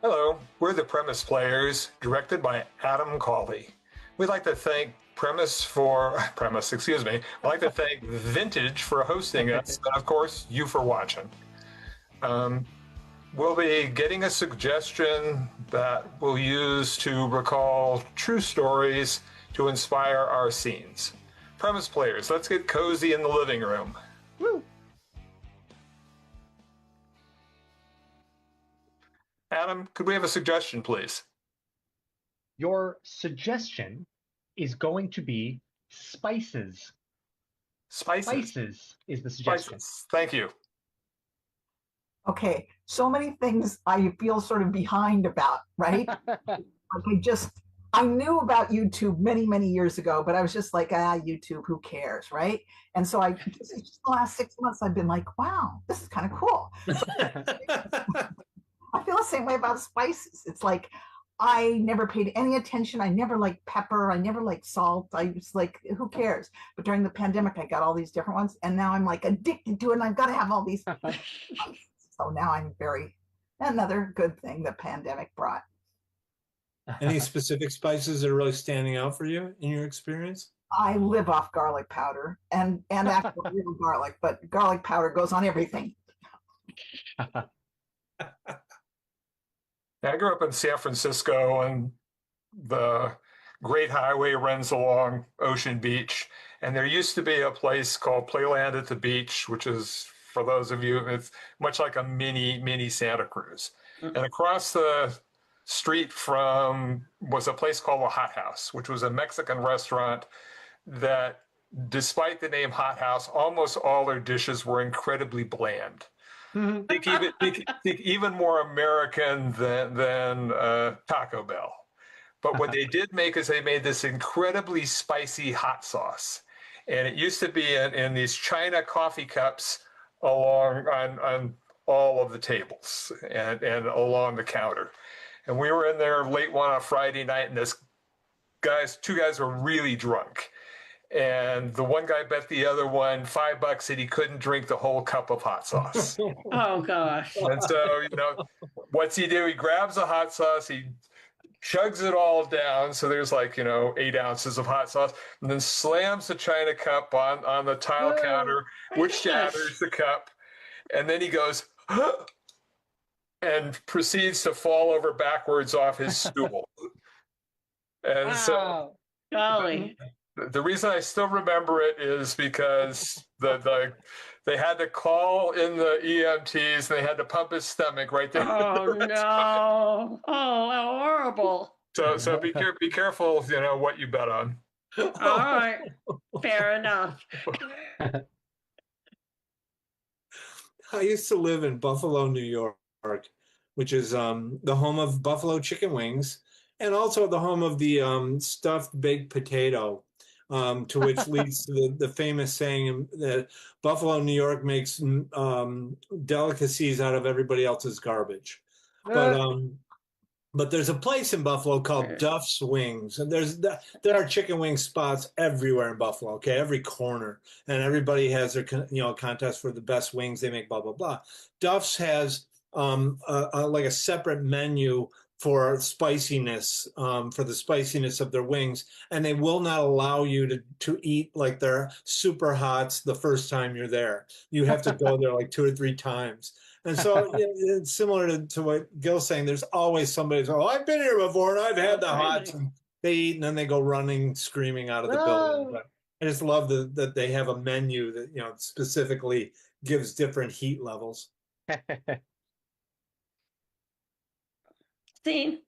Hello, we're the Premise Players, directed by Adam Cawley. We'd like to thank Premise, excuse me. I'd like to thank Vintage for hosting us, and of course, you for watching. Um, we'll be getting a suggestion that we'll use to recall true stories to inspire our scenes. Premise Players, let's get cozy in the living room. Woo. Adam, could we have a suggestion, please? Your suggestion is going to be spices. Spices. Spices is the suggestion. Spices. Thank you. Okay, so many things I feel sort of behind about, right? I knew about YouTube many, many years ago, but I was just like, YouTube, who cares, right? And so just the last 6 months, I've been like, wow, this is kind of cool. I feel the same way about spices. It's like, I never paid any attention. I never liked pepper. I never liked salt. I was like, who cares? But during the pandemic, I got all these different ones. And now I'm like addicted to it. And I've got to have all these. So now another good thing the pandemic brought. Any specific spices that are really standing out for you in your experience? I live off garlic powder and actual real garlic, but garlic powder goes on everything. I grew up in San Francisco, and the Great Highway runs along Ocean Beach. And there used to be a place called Playland at the Beach, which is, for those of you, it's much like a mini Santa Cruz. And across the street from was a place called the Hot House, which was a Mexican restaurant that, despite the name Hot House, almost all their dishes were incredibly bland. Think even more American than Taco Bell. But what they did make is they made this incredibly spicy hot sauce. And it used to be in these China coffee cups on all of the tables and along the counter. And we were in there late one on a Friday night, and two guys were really drunk. And the one guy bet the other one $5 that he couldn't drink the whole cup of hot sauce. Oh, gosh. And so, what's he do? He grabs the hot sauce, he chugs it all down. So there's 8 ounces of hot sauce, and then slams the China cup on the tile counter, which shatters the cup. And then he goes, and proceeds to fall over backwards off his stool. And wow. Golly. The reason I still remember it is because they had to call in the EMTs, and they had to pump his stomach right there. Oh no! Oh, how horrible! So be careful, what you bet on. All right, fair enough. I used to live in Buffalo, New York, which is the home of buffalo chicken wings, and also the home of the stuffed baked potato. To which leads to the famous saying that Buffalo, New York makes delicacies out of everybody else's garbage. But there's a place in Buffalo called Duff's Wings, and there are chicken wing spots everywhere in Buffalo. Okay, every corner, and everybody has their contest for the best wings they make. Blah blah blah. Duff's has like a separate menu for spiciness, for the spiciness of their wings, and they will not allow you to eat like their super hots the first time you're there. You have to go there like 2 or 3 times. And so it's similar to what Gil's saying. There's always somebody who's, I've been here before and I've had the hots. And they eat and then they go running, screaming out of the building. But I just love that they have a menu that specifically gives different heat levels. Scene.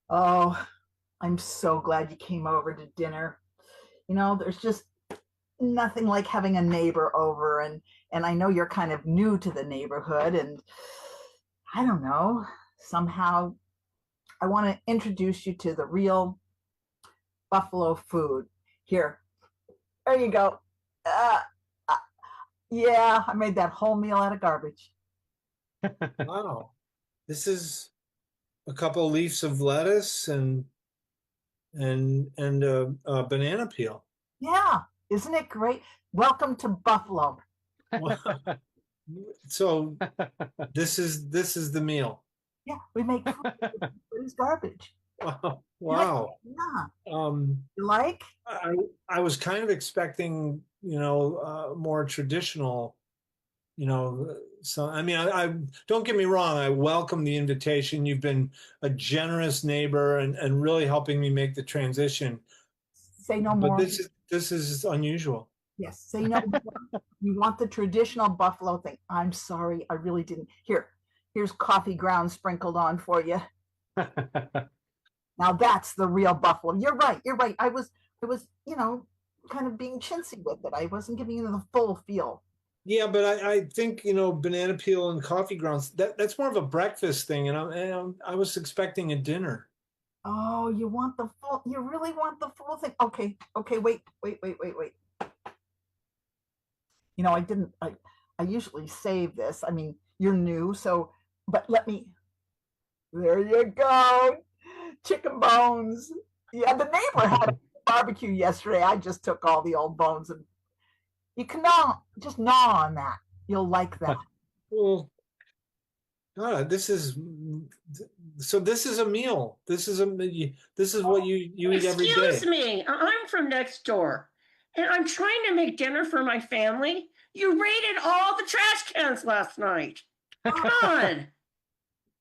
Oh, I'm so glad you came over to dinner. There's just nothing like having a neighbor over, and I know you're kind of new to the neighborhood, and I don't know, somehow I want to introduce you to the real Buffalo food. Here, there you go. Yeah, I made that whole meal out of garbage. Wow. This is a couple leaves of lettuce and a banana peel. Yeah, isn't it great? Welcome to Buffalo. So this is the meal. Yeah, we make food. It's garbage. Wow. Wow. Yeah, Um, you like? I was kind of expecting, more traditional, so I mean, I don't get me wrong, I welcome the invitation. You've been a generous neighbor and really helping me make the transition. Say no But more. this is unusual. Yes, say no more. You want the traditional Buffalo thing. I'm sorry, I really didn't. Here's coffee grounds sprinkled on for you. Now that's the real Buffalo. You're right. You're right. I was, kind of being chintzy with it. I wasn't giving you the full feel. Yeah, but I think, banana peel and coffee grounds, that's more of a breakfast thing. And I was expecting a dinner. Oh, you really want the full thing. Okay. Okay, wait. I usually save this. I mean, you're new, so, but there you go. Chicken bones. Yeah, the neighbor had a barbecue yesterday. I just took all the old bones and you can just gnaw on that. You'll like that. Well, God, this is a meal. This is what you eat every day. Excuse me, I'm from next door, and I'm trying to make dinner for my family. You raided all the trash cans last night. Come on.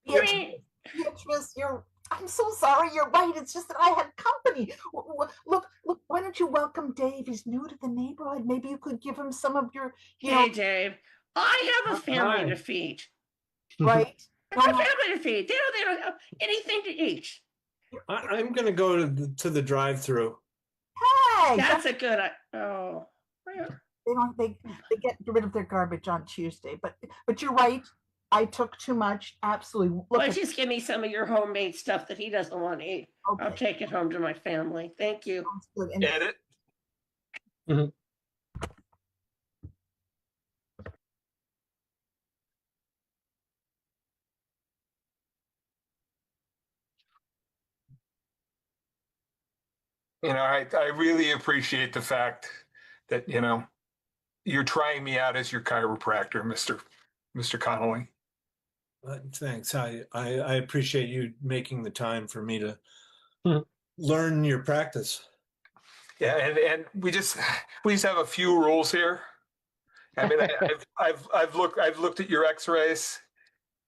Beatrice, I'm so sorry. You're right. It's just that I had company. Look. Why don't you welcome Dave? He's new to the neighborhood. Maybe you could give him some of your. Hey, Dave. I have a family to feed. Right. I have a family to feed. They don't have anything to eat. I'm gonna go to the drive-through. Hey, that's a good. Oh. They get rid of their garbage on Tuesday, but you're right. I took too much. Absolutely. Well, just give me some of your homemade stuff that he doesn't want to eat. Okay. I'll take it home to my family. Thank you. Edit. Mm-hmm. I really appreciate the fact that, you're trying me out as your chiropractor, Mr. Connolly. Thanks. I appreciate you making the time for me to learn your practice. Yeah, and we just have a few rules here. I mean, I've looked at your X-rays,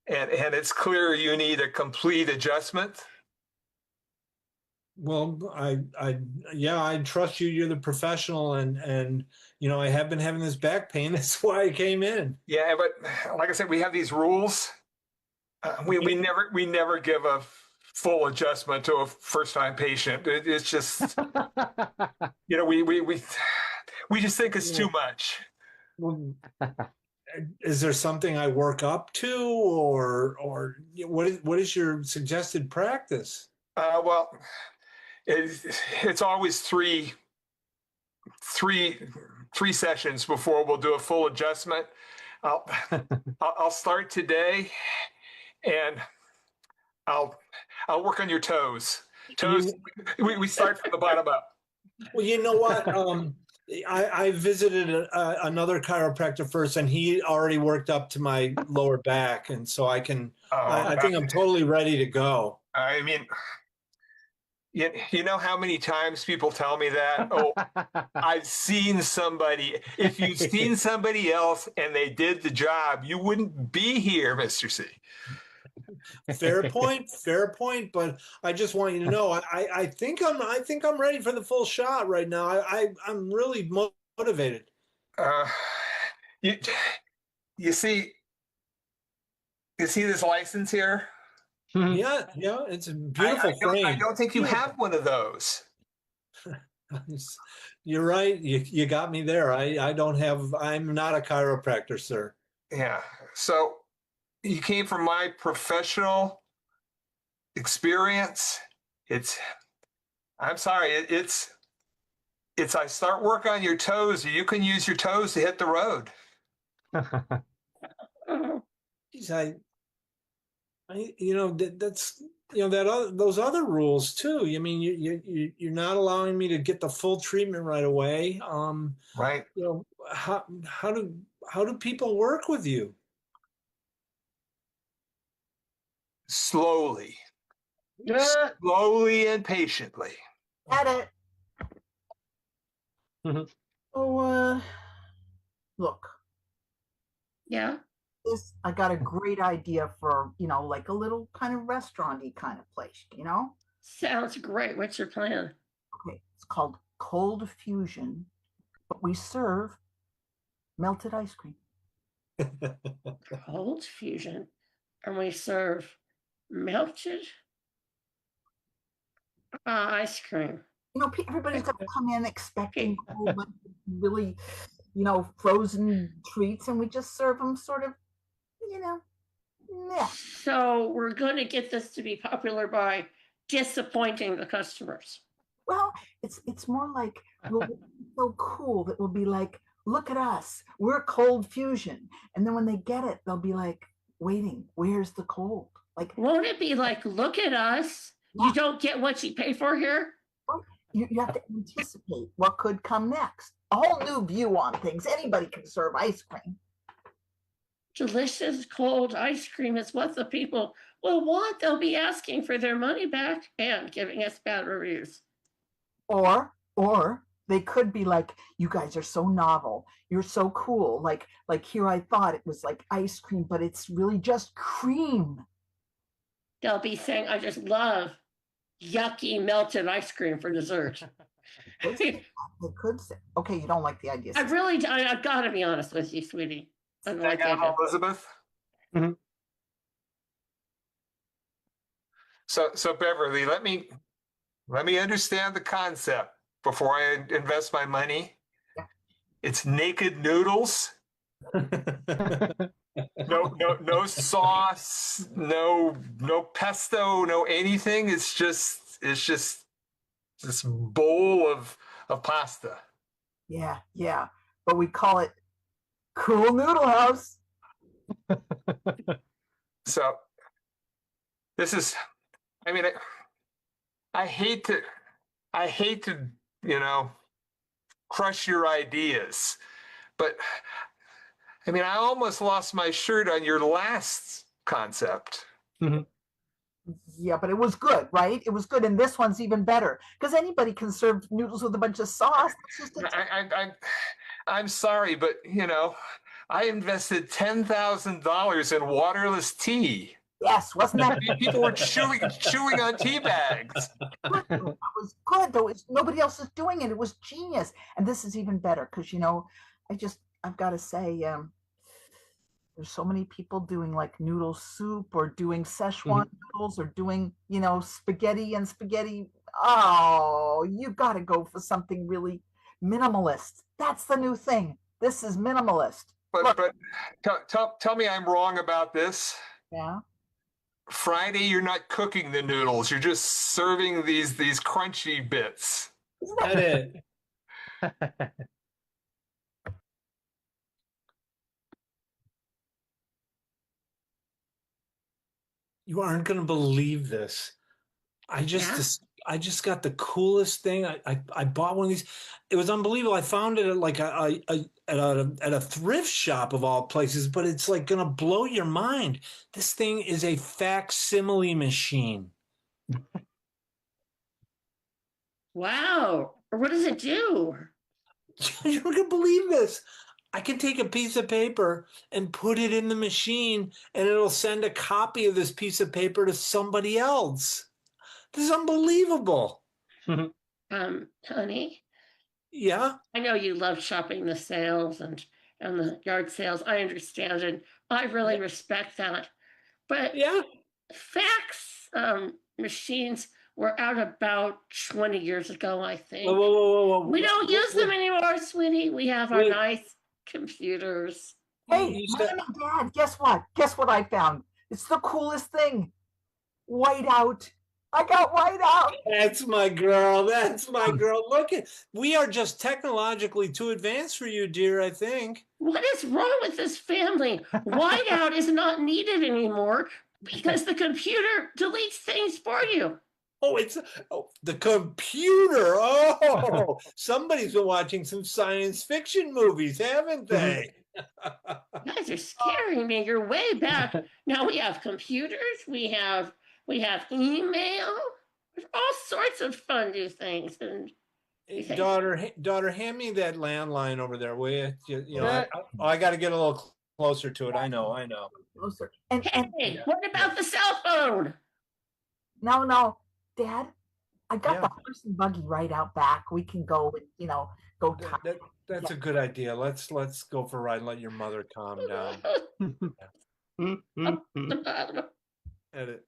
and it's clear you need a complete adjustment. Well, I trust you. You're the professional, and I have been having this back pain. That's why I came in. Yeah, but like I said, we have these rules. We never give a full adjustment to a first-time patient. It's just, we just think it's too much. Well, is there something I work up to, or what is your suggested practice? Well, it's always three sessions before we'll do a full adjustment. I'll start today, and I'll work on your toes. We start from the bottom up. Well, you know what? I visited another chiropractor first, and he already worked up to my lower back, and so I think I'm totally ready to go. I mean, you know how many times people tell me that? Oh, I've seen somebody. If you've seen somebody else and they did the job, you wouldn't be here, Mr. C. Fair point. But I just want you to know, I think I'm ready for the full shot right now. I'm really motivated. You see this license here? Yeah, it's a beautiful frame. I don't think you have one of those. You're right. You got me there. I'm not a chiropractor, sir. Yeah. So you came from my professional experience. I'm sorry. It's I start work on your toes. You can use your toes to hit the road. Geez, That's those other rules too. I mean, you're not allowing me to get the full treatment right away. Right. How do people work with you? Slowly, Yeah. slowly and patiently. At it. Mhm. Oh, look, Yeah. I got a great idea for, like a little kind of restaurant-y kind of place, Sounds great. What's your plan? Okay, it's called Cold Fusion, but we serve melted ice cream. Cold fusion. And we serve melted ice cream. Everybody's got to come in expecting Okay. a whole bunch of really, frozen treats, and we just serve them sort of, meh. So we're going to get this to be popular by disappointing the customers. Well, it's more like we'll be so cool that we'll be like, look at us, we're Cold Fusion, and then when they get it, they'll be like, waiting, where's the cold? Like, Won't it be like, look at us? Yeah. You don't get what you pay for here? you have to anticipate what could come next. A whole new view on things. Anybody can serve ice cream. Delicious cold ice cream is what the people will want. They'll be asking for their money back and giving us bad reviews. Or they could be like, you guys are so novel, you're so cool, like here I thought it was like ice cream, but it's really just cream. They'll be saying, I just love yucky melted ice cream for dessert. They could say, okay, you don't like the idea. I've got to be honest with you, sweetie. I don't like Hang that. on, Elizabeth. Mhm. So Beverly, let me understand the concept before I invest my money. Yeah. It's naked noodles. No sauce, no pesto, no anything. It's just this bowl of pasta. Yeah, but we call it Cool Noodle House. So this is, I mean, I hate to, crush your ideas, but I mean, I almost lost my shirt on your last concept. Yeah, but it was good, right? It was good, and this one's even better because anybody can serve noodles with a bunch of sauce. I'm sorry, but I invested $10,000 in waterless tea. Yes, wasn't that People were chewing on tea bags. good? It was good though. Nobody else is doing it. It was genius, and this is even better because I've got to say, there's so many people doing like noodle soup or doing Szechuan noodles or doing spaghetti and spaghetti. Oh, you got to go for something really minimalist. That's the new thing. This is minimalist. But tell me I'm wrong about this. Yeah. Friday, you're not cooking the noodles. You're just serving these crunchy bits. That it. You aren't going to believe this. I just got the coolest thing. I bought one of these. It was unbelievable. I found it at like at a thrift shop of all places, but it's like going to blow your mind. This thing is a facsimile machine. Wow. What does it do? You're not going to believe this. I can take a piece of paper and put it in the machine, and it'll send a copy of this piece of paper to somebody else. This is unbelievable. Honey? Yeah? I know you love shopping the sales and the yard sales. I understand, and I really respect that. But Yeah. fax machines were out about 20 years ago, I think. Whoa. We don't use them anymore, sweetie. We have our nice computers. Hey, Mom and Dad, guess what? Guess what I found? It's the coolest thing. Whiteout. I got whiteout. That's my girl. That's my girl. Look at, we are just technologically too advanced for you, dear, I think. What is wrong with this family? Whiteout is not needed anymore. Because the computer deletes things for you. Oh, it's the computer. Oh, somebody's been watching some science fiction movies, haven't they? You guys are scaring me. You're way back. Now we have computers. We have email. There's all sorts of fun new things. And Hey, Okay. daughter, hand me that landline over there, will you? You know, I got to get a little closer to it. I know. Closer. And hey, what about the cell phone? no, Dad, I got Yeah. the horse and buggy right out back. We can go and go talk. That's a good idea. Let's go for a ride and let your mother calm down. Edit.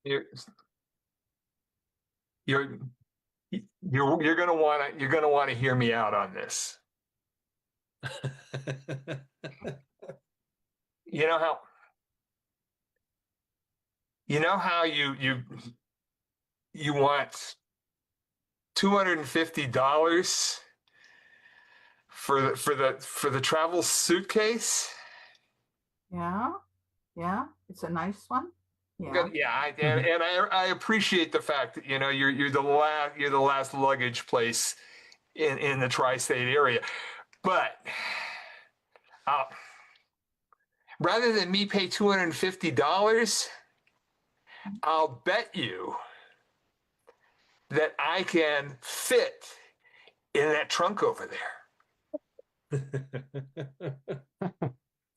You're you're you're gonna want to hear me out on this. You know how you want $250 for the travel suitcase? Yeah, it's a nice one. Yeah. Good. Yeah, and I appreciate the fact that you're the last luggage place in the tri-state area, but rather than me pay $250, I'll bet you that I can fit in that trunk over there.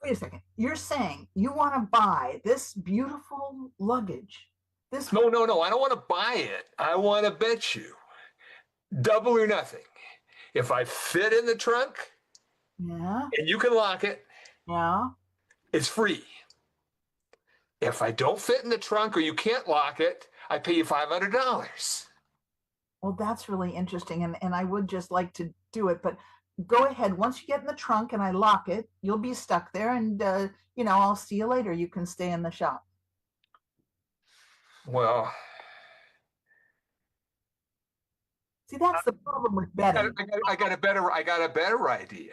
Wait a second. You're saying you want to buy this beautiful luggage? No, I don't want to buy it. I want to bet you double or nothing. If I fit in the trunk, Yeah. and you can lock it, Yeah. it's free. If I don't fit in the trunk or you can't lock it, I pay you $500. Well, that's really interesting, and I would just like to do it, but go ahead. Once you get in the trunk and I lock it, you'll be stuck there, and I'll see you later. You can stay in the shop. Well, See, that's the problem with betting. I got a better idea.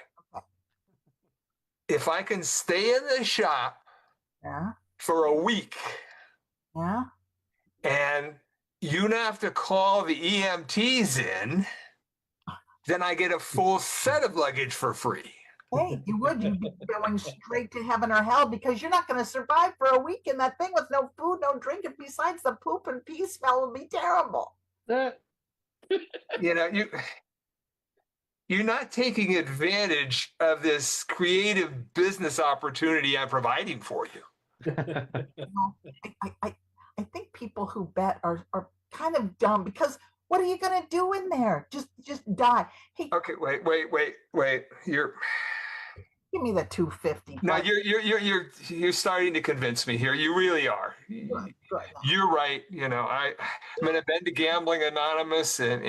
If I can stay in the shop Yeah. for a week, Yeah. and you don't have to call the EMTs in, then I get a full set of luggage for free. Hey, you'd be going straight to heaven or hell, because you're not going to survive for a week in that thing with no food, no drink, and besides the poop and pee smell would be terrible. You're not taking advantage of this creative business opportunity I'm providing for you. I think people who bet are kind of dumb, because what are you going to do in there? Just die. Hey, Okay, wait. give me the 250. No, you're starting to convince me here. You really are. Good. You're right. I'm going to bend to Gambling Anonymous, and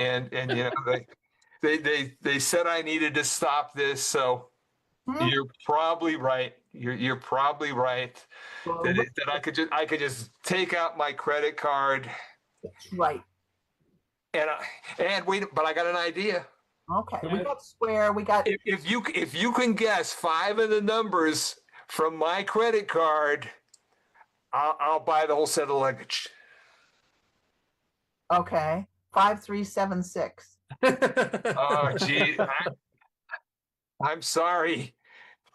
they said I needed to stop this. So you're probably right. You're probably right that I could just take out my credit card. That's right. And wait, but I got an idea. Okay, we got Square. We got. If you can guess 5 of the numbers from my credit card, I'll buy the whole set of luggage. Okay, 5376. Oh, gee, I'm sorry.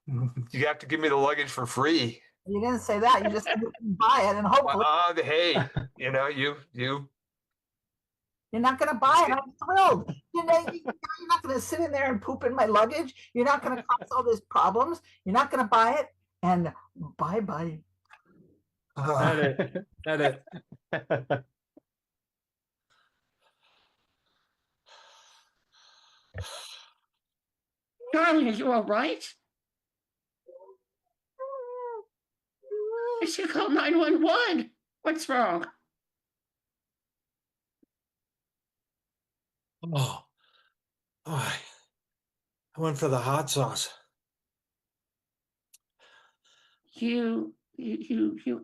You have to give me the luggage for free. You didn't say that. You just said you can buy it, and hopefully Hey, you. you're not going to buy it. I'm thrilled. You're not going to sit in there and poop in my luggage. You're not going to cause all these problems. You're not going to buy it. And bye. Edit. Darling, are you all right? I should call 911. What's wrong? Oh, I went for the hot sauce. you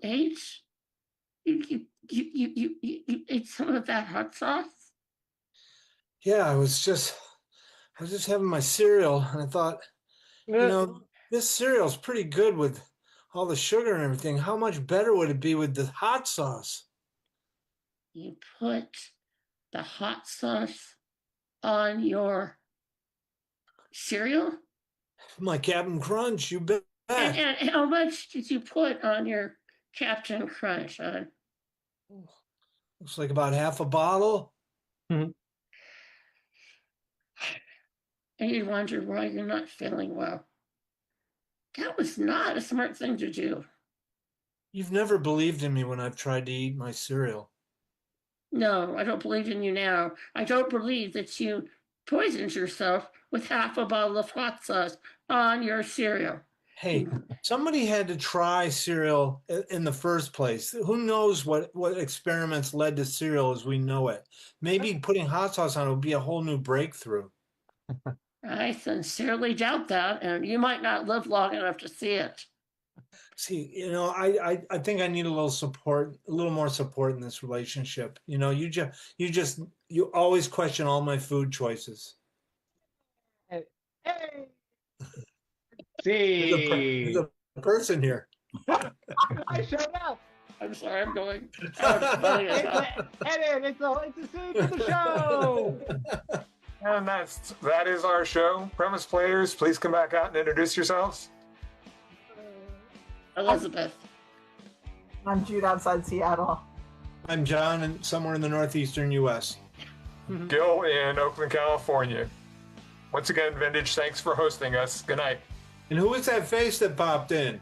ate you ate some of that hot sauce? Yeah, I was just having my cereal, and I thought, this cereal's pretty good with all the sugar and everything. How much better would it be with the hot sauce? You put the hot sauce on your cereal? My Captain Crunch, you bet. And how much did you put on your Captain Crunch? Looks like about half a bottle. And you wonder why you're not feeling well. That was not a smart thing to do. You've never believed in me when I've tried to eat my cereal. No, I don't believe in you now. I don't believe that you poisoned yourself with half a bottle of hot sauce on your cereal. Hey, somebody had to try cereal in the first place. Who knows what experiments led to cereal as we know it? Maybe putting hot sauce on it would be a whole new breakthrough. I sincerely doubt that, and you might not live long enough to see it. See, I think I need a little support, a little more support in this relationship. You always question all my food choices. Hey. See. There's a person here. I showed up. I'm sorry, I'm going. Edit, it's a scene of the show. And that is our show. Premise players, please come back out and introduce yourselves. Elizabeth. I'm Jude outside Seattle. I'm John, and somewhere in the northeastern U.S. Gil in Oakland, California. Once again, Vintage, thanks for hosting us. Good night. And who was that face that popped in?